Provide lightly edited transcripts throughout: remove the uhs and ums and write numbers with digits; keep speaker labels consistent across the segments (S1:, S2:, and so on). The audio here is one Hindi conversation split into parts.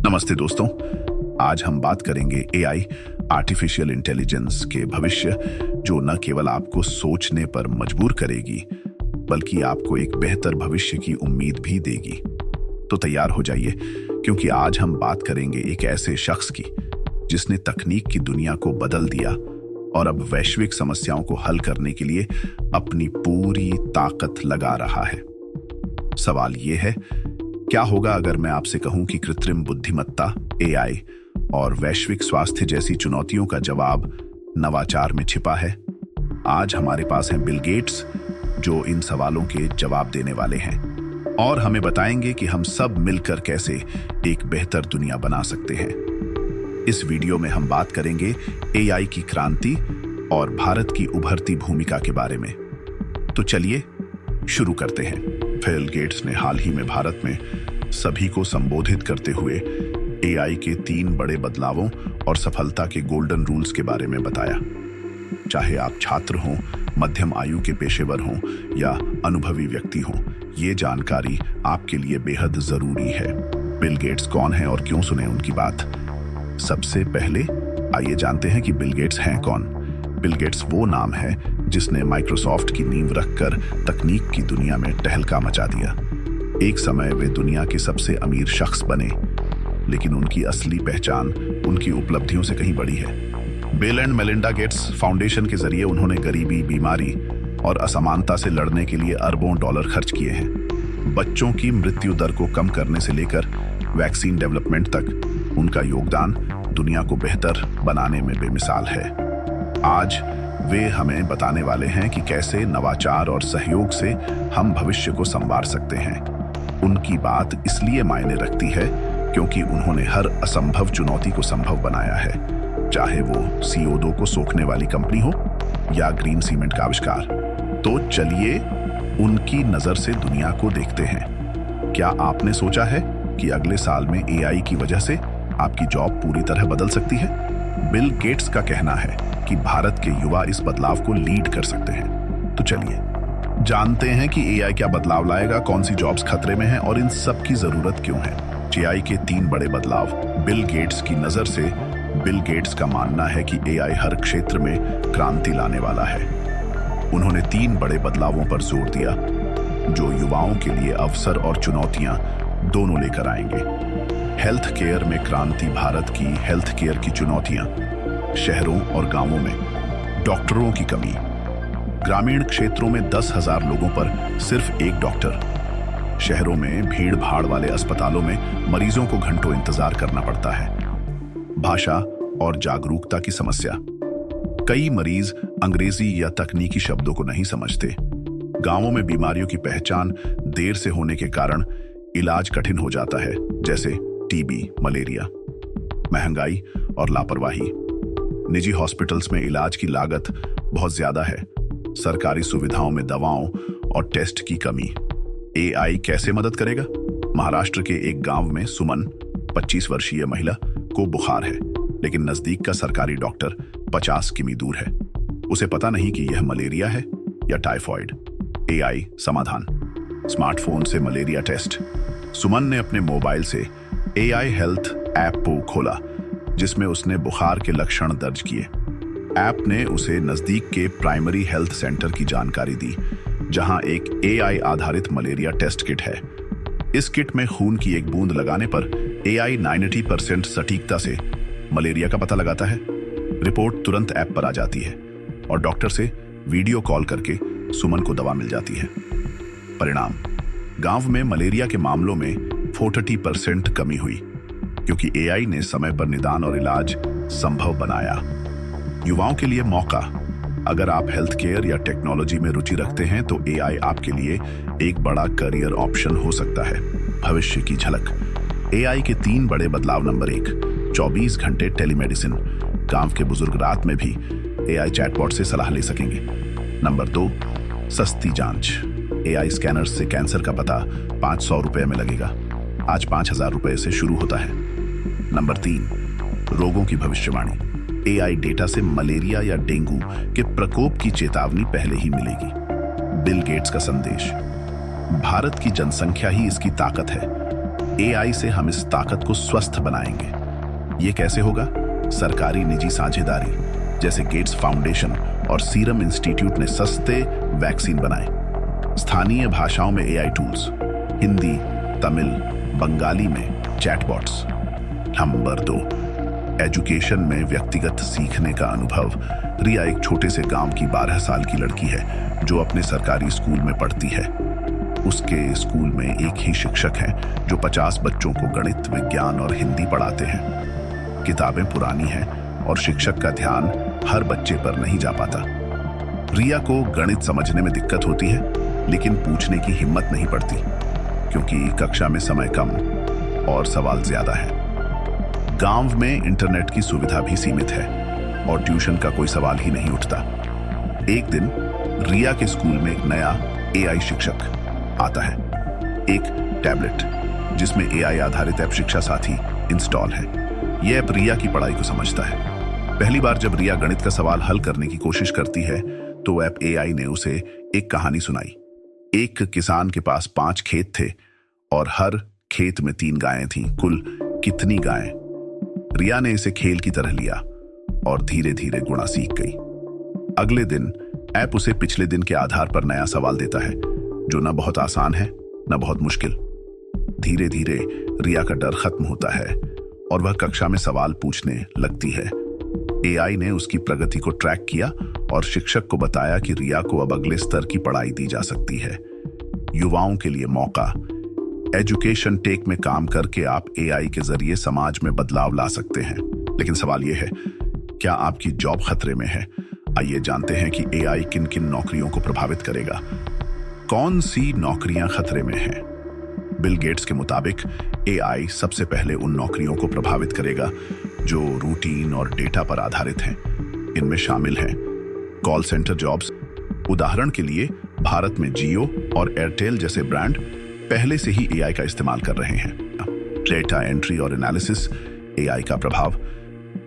S1: नमस्ते दोस्तों। आज हम बात करेंगे एआई, आर्टिफिशियल इंटेलिजेंस के भविष्य, जो न केवल आपको सोचने पर मजबूर करेगी बल्कि आपको एक बेहतर भविष्य की उम्मीद भी देगी। तो तैयार हो जाइए, क्योंकि आज हम बात करेंगे एक ऐसे शख्स की जिसने तकनीक की दुनिया को बदल दिया और अब वैश्विक समस्याओं को हल करने के लिए अपनी पूरी ताकत लगा रहा है। सवाल यह है, क्या होगा अगर मैं आपसे कहूं कि कृत्रिम बुद्धिमत्ता, एआई और वैश्विक स्वास्थ्य जैसी चुनौतियों का जवाब नवाचार में छिपा है? आज हमारे पास हैं बिल गेट्स, जो इन सवालों के जवाब देने वाले हैं और हमें बताएंगे कि हम सब मिलकर कैसे एक बेहतर दुनिया बना सकते हैं। इस वीडियो में हम बात करेंगे एआई की क्रांति और भारत की उभरती भूमिका के बारे में। तो चलिए शुरू करते हैं। बिल गेट्स ने हाल ही में भारत में सभी को संबोधित करते हुए एआई के 3 बड़े बदलावों और सफलता के गोल्डन रूल्स के बारे में बताया। चाहे आप छात्र हों, मध्यम आयु के पेशेवर हों या अनुभवी व्यक्ति हों, ये जानकारी आपके लिए बेहद जरूरी है। बिल गेट्स कौन है और क्यों सुने उनकी बात? सबसे पहले आइए जानते हैं कि बिल गेट्स हैं कौन। बिल गेट्स वो नाम है जिसने माइक्रोसॉफ्ट की नींव रखकर तकनीक की दुनिया में टहलका मचा दिया। एक समय वे दुनिया के सबसे अमीर शख्स बने, लेकिन उनकी असली पहचान उनकी उपलब्धियों से कहीं बड़ी है। Bill and Melinda Gates foundation के जरिए उन्होंने गरीबी, बीमारी और असमानता से लड़ने के लिए अरबों डॉलर खर्च किए हैं। बच्चों की मृत्यु दर को कम करने से लेकर वैक्सीन डेवलपमेंट तक उनका योगदान दुनिया को बेहतर बनाने में बेमिसाल है। आज वे हमें बताने वाले हैं कि कैसे नवाचार और सहयोग से हम भविष्य को संवार सकते हैं। उनकी बात इसलिए मायने रखती है क्योंकि उन्होंने हर असंभव चुनौती को संभव बनाया है, चाहे वो CO2 को सोखने वाली कंपनी हो या ग्रीन सीमेंट का आविष्कार। तो चलिए उनकी नजर से दुनिया को देखते हैं। क्या आपने सोचा है कि अगले साल में एआई की वजह से आपकी जॉब पूरी तरह बदल सकती है? बिल गेट्स का कहना है कि भारत के युवा इस बदलाव को लीड कर सकते हैं। तो चलिए जानते हैं कि एआई क्या बदलाव लाएगा, कौन सी जॉब्स खतरे में हैं और इन सब की जरूरत क्यों है। एआई के 3 बड़े बदलाव। बिल गेट्स की नजर से बिल गेट्स का मानना है कि एआई हर क्षेत्र में क्रांति लाने वाला है। उन्होंने 3 बड़े बदलावों पर जोर दिया जो युवाओं के लिए अवसर और चुनौतियां दोनों लेकर आएंगे। हेल्थ केयर में क्रांति। भारत की हेल्थ केयर की चुनौतियां, शहरों और गांवों में डॉक्टरों की कमी, ग्रामीण क्षेत्रों में 10,000 लोगों पर सिर्फ एक डॉक्टर, शहरों में भीड़ भाड़ वाले अस्पतालों में मरीजों को घंटों इंतजार करना पड़ता है, भाषा और जागरूकता की समस्या, कई मरीज अंग्रेजी या तकनीकी शब्दों को नहीं समझते, गांवों में बीमारियों की पहचान देर से होने के कारण इलाज कठिन हो जाता है, जैसे टीबी, मलेरिया, महंगाई और लापरवाही, निजी हॉस्पिटल्स में इलाज की लागत बहुत ज्यादा है, सरकारी सुविधाओं में दवाओं और टेस्ट की कमी। एआई कैसे मदद करेगा? महाराष्ट्र के एक गांव में सुमन, 25 वर्षीय महिला, को बुखार है, लेकिन नजदीक का सरकारी डॉक्टर 50 किमी दूर है। उसे पता नहीं कि यह मलेरिया है या टाइफॉइड। एआई समाधान। स्मार्टफोन से मलेरिया टेस्ट। सुमन ने अपने मोबाइल से एआई हेल्थ ऐप को खोला, जिसमें उसने बुखार के लक्षण दर्ज किए। ऐप ने उसे नजदीक के प्राइमरी हेल्थ सेंटर की जानकारी दी, जहां एक एआई आधारित मलेरिया टेस्ट किट है। इस किट में खून की एक बूंद लगाने पर एआई 90% सटीकता से मलेरिया का पता लगाता है। रिपोर्ट तुरंत ऐप पर आ जाती है और डॉक्टर से वीडियो कॉल करके सुमन को दवा मिल जाती है। परिणाम, गांव में मलेरिया के मामलों में 40% कमी हुई, क्योंकि एआई ने समय पर निदान और इलाज संभव बनाया। युवाओं के लिए मौका। अगर आप हेल्थ केयर या टेक्नोलॉजी में रुचि रखते हैं तो एआई आपके लिए एक बड़ा करियर ऑप्शन हो सकता है। भविष्य की झलक। एआई के 3 बड़े बदलाव। नंबर 1, 24 घंटे टेलीमेडिसिन। गांव के बुजुर्ग रात में भी एआई चैटबॉट से सलाह ले सकेंगे। नंबर 2, सस्ती जांच। एआई स्कैनर से कैंसर का पता 500 रुपए में लगेगा, आज 5,000 रुपए से शुरू होता है। नंबर 3, रोगों की भविष्यवाणी। एआई डेटा से मलेरिया या डेंगू के प्रकोप की चेतावनी पहले ही मिलेगी। बिल गेट्स का संदेश। भारत की जनसंख्या ही इसकी ताकत है। एआई से हम इस ताकत को स्वस्थ बनाएंगे। ये कैसे होगा? सरकारी निजी साझेदारी, जैसे गेट्स फाउंडेशन और सीरम इंस्टीट्यूट ने सस्ते वैक्सीन बनाए। स्थानीय भाषाओं में एआई टूल्स, हिंदी, तमिल, बंगाली में चैटबॉट्स। नंबर 2, एजुकेशन में व्यक्तिगत सीखने का अनुभव। रिया एक छोटे से गांव की 12 साल की लड़की है जो अपने सरकारी स्कूल में पढ़ती है। उसके स्कूल में एक ही शिक्षक हैं जो 50 बच्चों को गणित, विज्ञान और हिंदी पढ़ाते हैं। किताबें पुरानी हैं और शिक्षक का ध्यान हर बच्चे पर नहीं जा पाता। रिया को गणित समझने में दिक्कत होती है, लेकिन पूछने की हिम्मत नहीं पड़ती क्योंकि कक्षा में समय कम और सवाल ज्यादा है। गांव में इंटरनेट की सुविधा भी सीमित है और ट्यूशन का कोई सवाल ही नहीं उठता। एक दिन रिया के स्कूल में एक नया एआई शिक्षक आता है, एक टैबलेट जिसमें एआई आधारित ऐप शिक्षा साथी इंस्टॉल है। यह ऐप रिया की पढ़ाई को समझता है। पहली बार जब रिया गणित का सवाल हल करने की कोशिश करती है तो ऐप एआई ने उसे एक कहानी सुनाई। एक किसान के पास 5 खेत थे और हर खेत में 3 गायें थीं। कुल कितनी गायें? रिया ने इसे खेल की तरह लिया और धीरे धीरे गुणा सीख गई। अगले दिन ऐप उसे पिछले दिन के आधार पर नया सवाल देता है, जो न बहुत आसान है न बहुत मुश्किल। धीरे धीरे रिया का डर खत्म होता है और वह कक्षा में सवाल पूछने लगती है। एआई ने उसकी प्रगति को ट्रैक किया और शिक्षक को बताया कि रिया को अब अगले स्तर की पढ़ाई दी जा सकती है। युवाओं के लिए मौका। एजुकेशन टेक में काम करके आप एआई के जरिए समाज में बदलाव ला सकते हैं। लेकिन सवाल यह है, क्या आपकी जॉब खतरे में है? आइए जानते हैं कि एआई किन किन नौकरियों को प्रभावित करेगा। कौन सी नौकरियां खतरे में हैं? बिल गेट्स के मुताबिक एआई सबसे पहले उन नौकरियों को प्रभावित करेगा जो रूटीन और डेटा पर आधारित हैं। इनमें शामिल हैं कॉल सेंटर जॉब्स। उदाहरण के लिए भारत में जियो और एयरटेल जैसे ब्रांड पहले से ही एआई का इस्तेमाल कर रहे हैं। डेटा एंट्री और एनालिसिस, एआई का प्रभाव।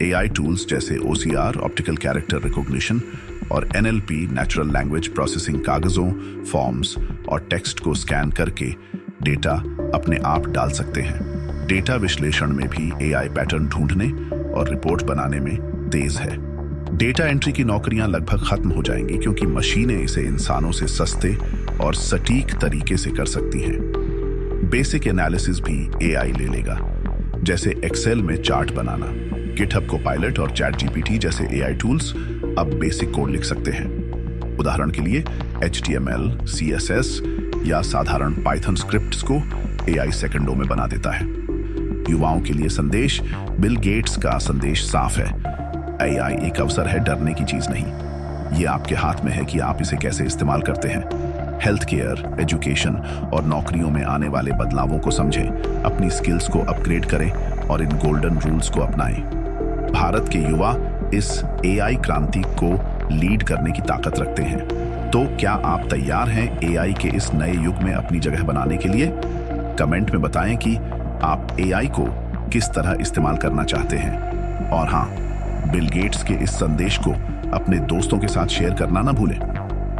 S1: एआई टूल्स जैसे ओसीआर, ऑप्टिकल कैरेक्टर रिकॉग्निशन और एनएलपी, नेचुरल लैंग्वेज प्रोसेसिंग, कागजों, फॉर्म्स और टेक्स्ट को स्कैन करके डेटा अपने आप डाल सकते हैं। डेटा विश्लेषण में भी एआई पैटर्न ढूंढने और रिपोर्ट बनाने में तेज है। डेटा एंट्री की नौकरियां लगभग खत्म हो जाएंगी क्योंकि मशीनें इसे इंसानों से सस्ते और सटीक तरीके से कर सकती हैं। बेसिक एनालिसिस भी एआई ले लेगा, जैसे एक्सेल में चार्ट बनाना। गिटहब कोपायलट और चैट जीपीटी जैसे एआई टूल्स अब बेसिक कोड लिख सकते हैं। उदाहरण के लिए HTML, CSS या साधारण पाइथन स्क्रिप्ट्स को एआई सेकंडों में बना देता है। युवाओं के लिए संदेश। बिल गेट्स का संदेश साफ है, एआई एक अवसर है, डरने की चीज नहीं। ये आपके हाथ में है कि आप इसे कैसे इस्तेमाल करते हैं। हेल्थ केयर, एजुकेशन और नौकरियों में आने वाले बदलावों को समझें, अपनी स्किल्स को अपग्रेड करें और इन गोल्डन रूल्स को अपनाएं। भारत के युवा इस एआई क्रांति को लीड करने की ताकत रखते हैं। तो क्या आप तैयार हैं एआई के इस नए युग में अपनी जगह बनाने के लिए? कमेंट में बताएं कि आप एआई को किस तरह इस्तेमाल करना चाहते हैं। और हाँ, बिल गेट्स के इस संदेश को अपने दोस्तों के साथ शेयर करना ना भूलें।